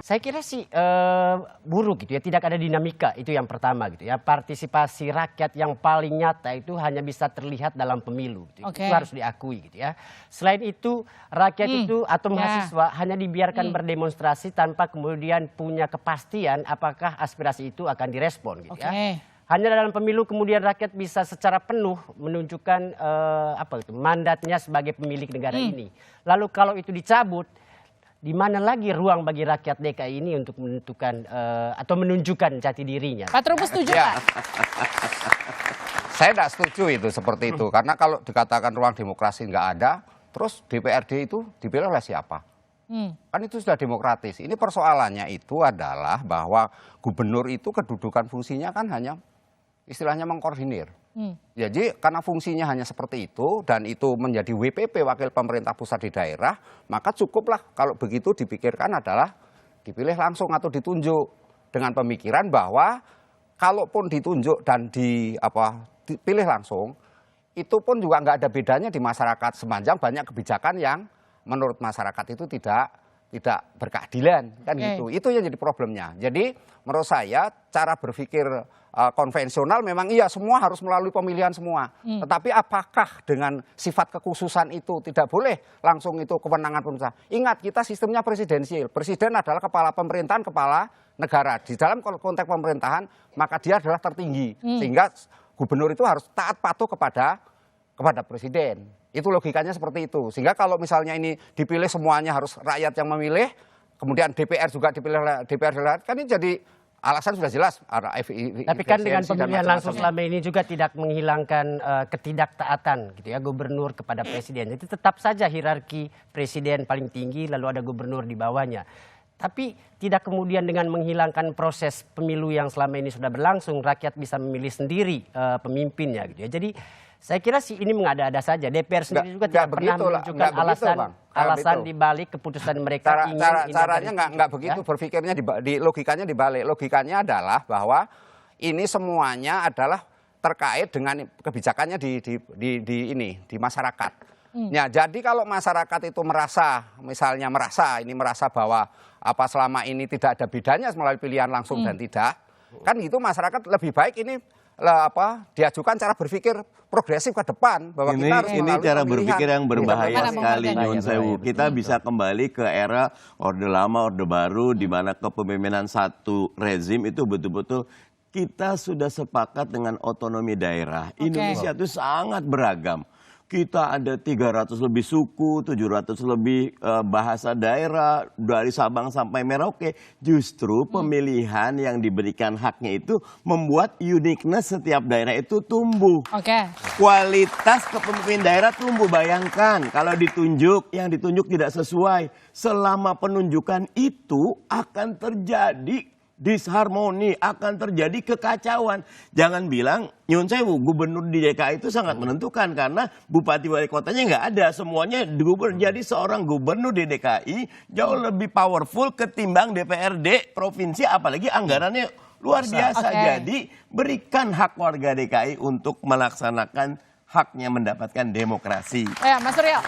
Saya kira sih buruk gitu ya, tidak ada dinamika, itu yang pertama gitu ya. Partisipasi rakyat yang paling nyata itu hanya bisa terlihat dalam pemilu gitu. Itu harus diakui gitu ya. Selain itu rakyat itu atau mahasiswa hanya dibiarkan berdemonstrasi tanpa kemudian punya kepastian apakah aspirasi itu akan direspon gitu ya. Hanya dalam pemilu kemudian rakyat bisa secara penuh menunjukkan mandatnya sebagai pemilik negara ini. Lalu kalau itu dicabut, di mana lagi ruang bagi rakyat DKI ini untuk menentukan atau menunjukkan jati dirinya? Pak Trubus setuju Pak? Saya tidak setuju itu seperti itu. Karena kalau dikatakan ruang demokrasi nggak ada, terus DPRD itu dipilih oleh siapa? Kan itu sudah demokratis. Ini persoalannya itu adalah bahwa gubernur itu kedudukan fungsinya kan hanya istilahnya mengkoordinir. Jadi karena fungsinya hanya seperti itu dan itu menjadi WPP wakil pemerintah pusat di daerah, maka cukuplah kalau begitu dipikirkan adalah dipilih langsung atau ditunjuk dengan pemikiran bahwa kalaupun ditunjuk dan dipilih langsung, itu pun juga nggak ada bedanya di masyarakat sepanjang banyak kebijakan yang menurut masyarakat itu tidak berkeadilan kan gitu. Itu yang jadi problemnya. Jadi menurut saya cara berpikir konvensional memang iya semua harus melalui pemilihan semua. Tetapi apakah dengan sifat kekhususan itu tidak boleh langsung itu kewenangan pemerintah? Ingat kita sistemnya presidensial. Presiden adalah kepala pemerintahan, kepala negara. Di dalam konteks pemerintahan maka dia adalah tertinggi. Sehingga gubernur itu harus taat patuh kepada presiden. Itu logikanya seperti itu. Sehingga kalau misalnya ini dipilih semuanya harus rakyat yang memilih, kemudian DPR juga dipilih DPR, kan ini jadi alasan sudah jelas. Tapi kan dengan pemilihan langsung selama ini juga tidak menghilangkan ketidaktaatan gitu ya gubernur kepada presiden. Jadi tetap saja hierarki presiden paling tinggi lalu ada gubernur di bawahnya. Tapi tidak kemudian dengan menghilangkan proses pemilu yang selama ini sudah berlangsung, rakyat bisa memilih sendiri pemimpinnya gitu ya. Jadi saya kira sih ini mengada-ada saja. DPR sendiri juga tidak pernah menunjukkan alasan dibalik keputusan mereka. Caranya nggak begitu berpikirnya, logikanya dibalik. Logikanya adalah bahwa ini semuanya adalah terkait dengan kebijakannya di masyarakat. Ya, jadi kalau masyarakat itu merasa bahwa selama ini tidak ada bedanya melalui pilihan langsung dan tidak, kan gitu masyarakat lebih baik ini diajukan cara berpikir progresif ke depan bahwa kita harus ini cara berpikir yang berbahaya sekali Nyun Sewu. Kita bisa kembali ke era Orde Lama, Orde Baru di mana kepemimpinan satu rezim itu betul-betul kita sudah sepakat dengan otonomi daerah. Indonesia itu sangat beragam. Kita ada 300 lebih suku, 700 lebih bahasa daerah, dari Sabang sampai Merauke. Justru pemilihan yang diberikan haknya itu membuat uniqueness setiap daerah itu tumbuh. Kualitas kepemimpinan daerah tumbuh. Bayangkan kalau yang ditunjuk tidak sesuai. Selama penunjukan itu akan terjadi disharmoni, akan terjadi kekacauan. Jangan bilang Nyun Sewu, gubernur di DKI itu sangat menentukan karena bupati wali kotanya nggak ada. Semuanya jadi seorang gubernur di DKI jauh lebih powerful ketimbang DPRD provinsi, apalagi anggarannya luar biasa. Jadi berikan hak warga DKI untuk melaksanakan haknya mendapatkan demokrasi. Mas Suryo.